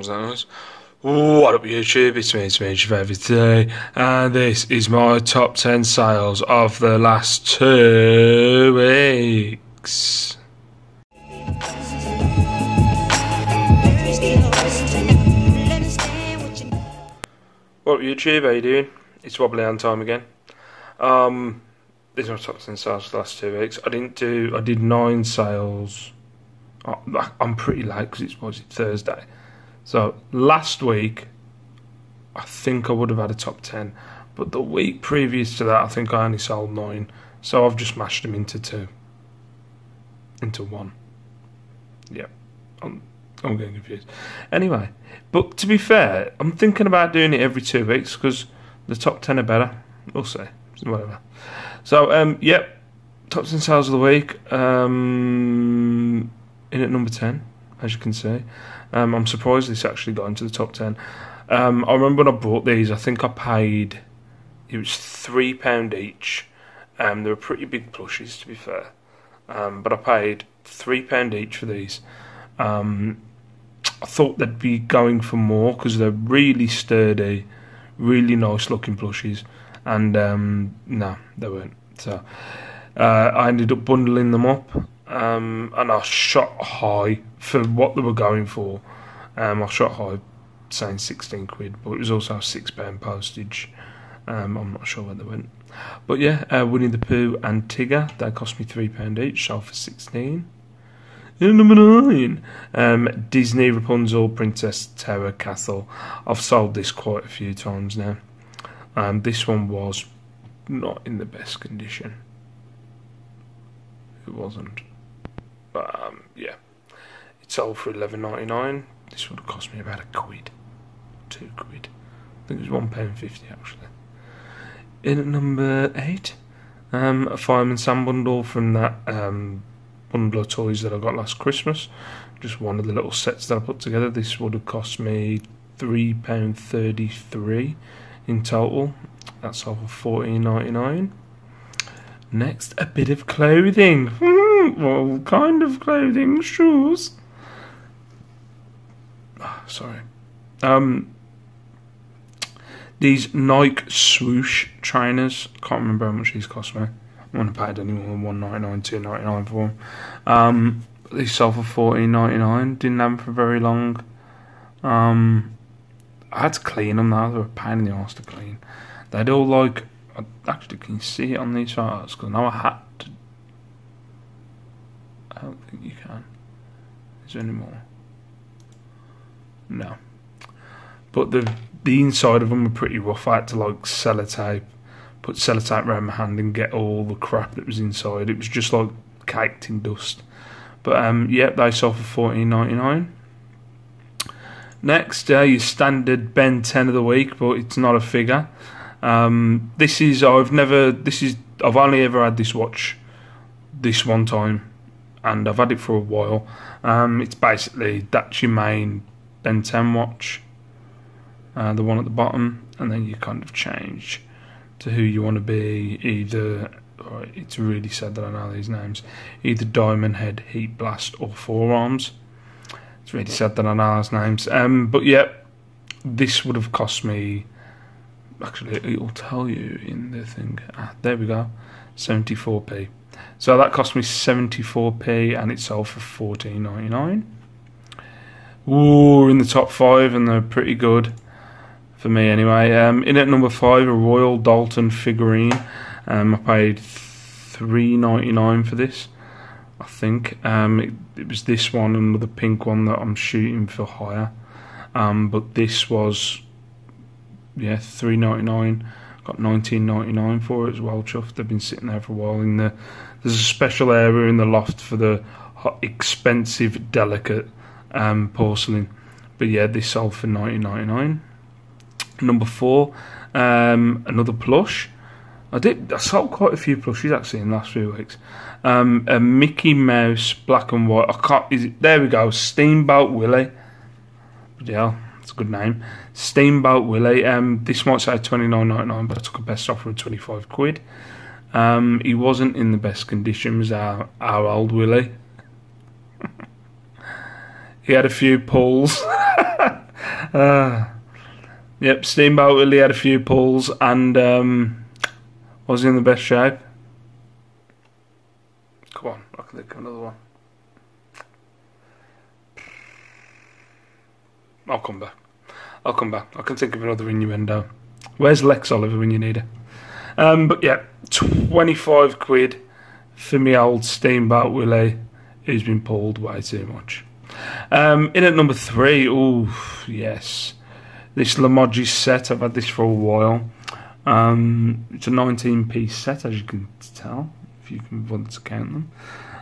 Was that nice? What up YouTube, it's me, your favourite today, and this is my top 10 sales of the last 2 weeks. What up YouTube, how you doing? It's Wobbly Hand time again. These are my top 10 sales for the last 2 weeks. I did 9 sales. I'm pretty late because it's Thursday. So last week, I think I would have had a top 10, but the week previous to that, I think I only sold 9. So I've just mashed them into 1. Yeah, I'm getting confused. Anyway, but to be fair, I'm thinking about doing it every 2 weeks because the top 10 are better. We'll see, whatever. So yep, top 10 sales of the week. In at number 10, as you can see. I'm surprised this actually got into the top 10. I remember when I bought these, I think I paid, it was £3 each. They were pretty big plushies, to be fair. But I paid £3 each for these. I thought they'd be going for more because they're really sturdy, really nice looking plushies. And no, they weren't. So I ended up bundling them up. And I shot high for what they were going for. I shot high saying 16 quid, but it was also £6 postage. I'm not sure where they went. But yeah, Winnie the Pooh and Tigger, they cost me £3 each, sold for 16. In number 9, Disney Rapunzel Princess Terror Castle. I've sold this quite a few times now. This one was not in the best condition. It wasn't. But yeah, it sold for £11.99. This would have cost me about £1, £2. I think it was £1.50 actually. In at number 8, a Fireman Sam bundle from that bundle of toys that I got last Christmas. Just one of the little sets that I put together. This would have cost me £3.33 in total. That sold for £14.99. Next, a bit of clothing. What kind of clothing? Shoes. Oh, sorry. These Nike swoosh trainers. Can't remember how much these cost me. I wouldn't have paid any more than £1.99, £2.99 for them. These sold for £14.99. Didn't have them for very long. I had to clean them now. They were a pain in the arse to clean. They'd all like. Actually, can you see it on these photos? Because now I had to. I don't think you can. Is there any more? No. But the inside of them were pretty rough. I had to like put sellotape around my hand and get all the crap that was inside. It was just like caked in dust. But yeah, they sold for £14.99. Next, your standard Ben 10 of the week, but it's not a figure. I've only ever had this watch this one time, and I've had it for a while. It's basically, that's your main Ben 10 watch, the one at the bottom, and then you kind of change to who you want to be. Either, it's really sad that I know these names, either Diamond Head, Heat Blast, or Forearms. It's really sad that I know those names. But yeah, this would have cost me. Actually, it will tell you in the thing. There we go, 74p. So that cost me 74p, and it sold for £14.99. Ooh, in the top 5, and they're pretty good for me anyway. In at number 5, a Royal Dalton figurine. I paid £3.99 for this. I think it was this one and the pink one that I'm shooting for hire. But this was. Yeah, £3.99. Got £19.99 for it as well. Chuffed. They've been sitting there for a while. There's a special area in the loft for the expensive, delicate porcelain. But yeah, this sold for £19.99. Number 4, another plush. I sold quite a few plushies actually in the last few weeks. A Mickey Mouse black and white. There we go. Steamboat Willie. Yeah. It's a good name. Steamboat Willie. This might say £29.99, but I took a best offer of £25. He wasn't in the best condition as our old Willie. He had a few pulls. Yep, Steamboat Willie had a few pulls, and was he in the best shape? Come on, I can think of another one. I'll come back. I can think of another innuendo. Where's Lex Oliver when you need her? But yeah, 25 quid for me old Steamboat Willie, who's been pulled way too much. In at number 3, oh yes, this Limoges set. I've had this for a while. It's a 19-piece set, as you can tell, if you can want to count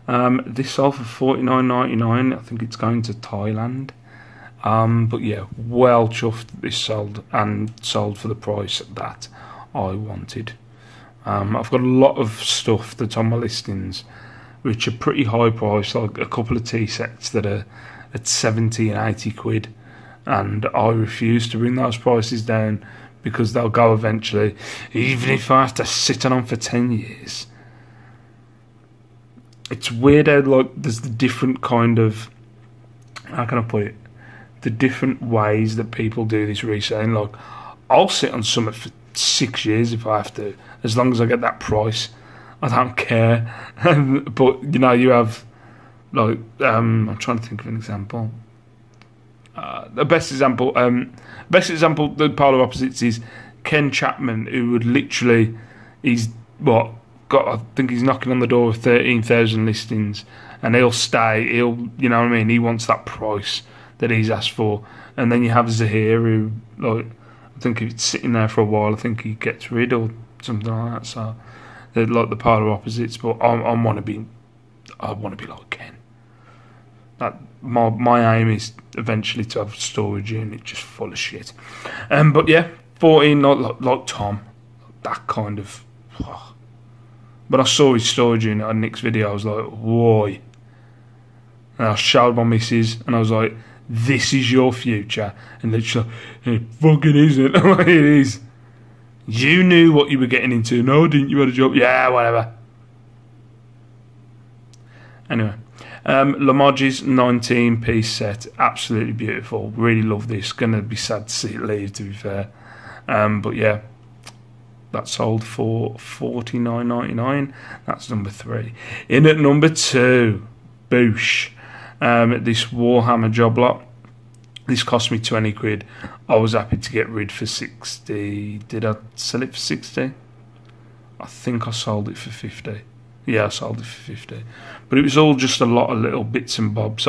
them. This sold for $49.99. I think it's going to Thailand. But yeah, well chuffed this sold, and sold for the price that I wanted. I've got a lot of stuff that's on my listings which are pretty high priced, like a couple of tea sets that are at 70 and 80 quid, and I refuse to bring those prices down because they'll go eventually, even if I have to sit on them for 10 years. It's weird how, like, there's the different kind of, how can I put it, the different ways that people do this reselling. Like, I'll sit on something for 6 years if I have to, as long as I get that price. I don't care. But you know, you have, like, I'm trying to think of an example. The best example, the polar opposites is Ken Chapman, who would literally, he's I think he's knocking on the door of 13,000 listings, and he'll stay. You know what I mean? He wants that price that he's asked for. And then you have Zahir, who, like, I think if it's sitting there for a while, I think he gets rid or something like that. So they're like the polar opposites. But I want to be like Ken. That my aim is eventually to have a storage unit just full of shit. But yeah, 14, not like Tom, that kind of. But I saw his storage unit on Nick's video. I was like, whoa. And I showed my missus, and I was like, this is your future. And literally, it fucking isn't. It is. You knew what you were getting into. No, didn't you? Had a job. Yeah, whatever. Anyway, Limoges 19-piece set. Absolutely beautiful. Really love this. Gonna be sad to see it leave, to be fair. But yeah, that sold for $49.99. That's number 3. In at number 2, Boosh. This Warhammer job lot. This cost me 20 quid. I was happy to get rid for 60. Did I sell it for 60? I think I sold it for 50. Yeah, I sold it for 50. But it was all just a lot of little bits and bobs.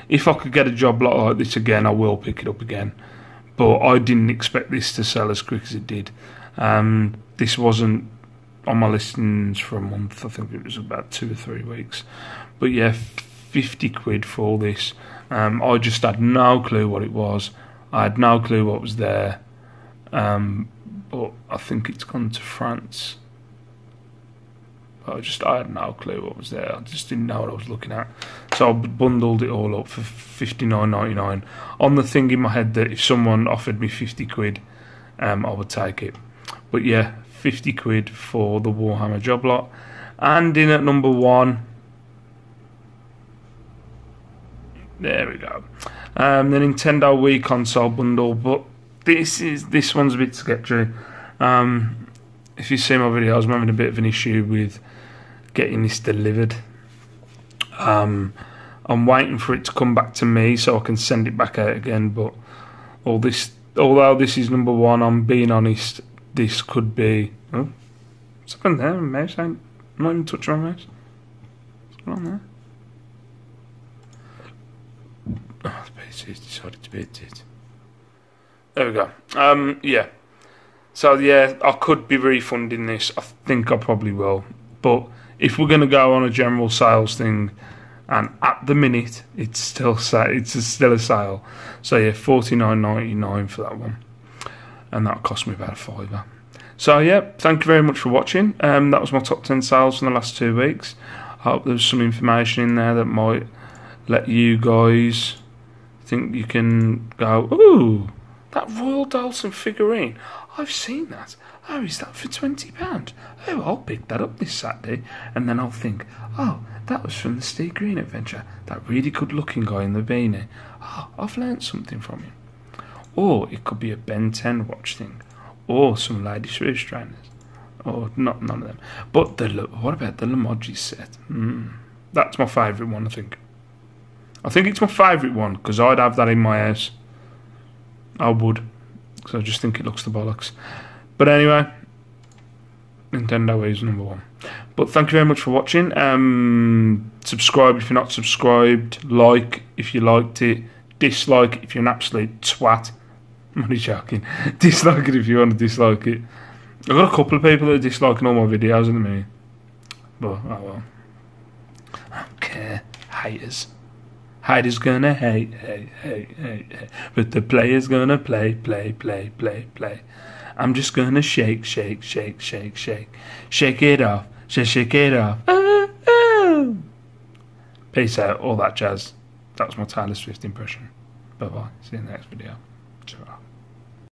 If I could get a job lot like this again, I will pick it up again. But I didn't expect this to sell as quick as it did. This wasn't on my listings for a month. I think it was about 2 or 3 weeks. But yeah, 50 quid for all this. I just had no clue what it was. I had no clue what was there. But I think it's gone to France. I had no clue what was there. I just didn't know what I was looking at. So I bundled it all up for $59.99 on the thing in my head that if someone offered me 50 quid, I would take it. But yeah, 50 quid for the Warhammer job lot. And in at number 1, there we go. The Nintendo Wii console bundle, but this one's a bit sketchy. If you see my videos, I'm having a bit of an issue with getting this delivered. I'm waiting for it to come back to me so I can send it back out again. But although this is number 1, I'm being honest. This could be. Oh, what's happened there? My mouse I'm not even touching my mouse. What's going on there? Oh, the PC's decided to be it. There we go. Yeah. So yeah, I could be refunding this. I think I probably will. But if we're going to go on a general sales thing, and at the minute it's still a sale. So yeah, $49.99 for that one, and that cost me about $5. So yeah, thank you very much for watching. That was my top 10 sales from the last 2 weeks. I hope there's some information in there that might let you guys think you can go, ooh, that Royal Dalton figurine, I've seen that. Oh, is that for £20? Oh, I'll pick that up this Saturday. And then I'll think, oh, that was from the Steve Green adventure. That really good looking guy in the beanie. Oh, I've learnt something from him. Or it could be a Ben 10 watch thing. Or some lady Swedish trainers. Or none of them. But what about the Limoji set? That's my favourite one, I think. I think it's my favourite one because I'd have that in my house. I would. Because I just think it looks the bollocks. But anyway, Nintendo is number one. But thank you very much for watching. Subscribe if you're not subscribed. Like if you liked it. Dislike if you're an absolute twat. I'm only joking. Dislike it if you want to dislike it. I've got a couple of people that are disliking all my videos at the minute. But, oh well. I don't care. Haters. Haters gonna hate. But the player's gonna play. I'm just gonna shake. Shake it off. Shake it off. Peace out. All that jazz. That was my Taylor Swift impression. Bye bye. See you in the next video. Ta-ra.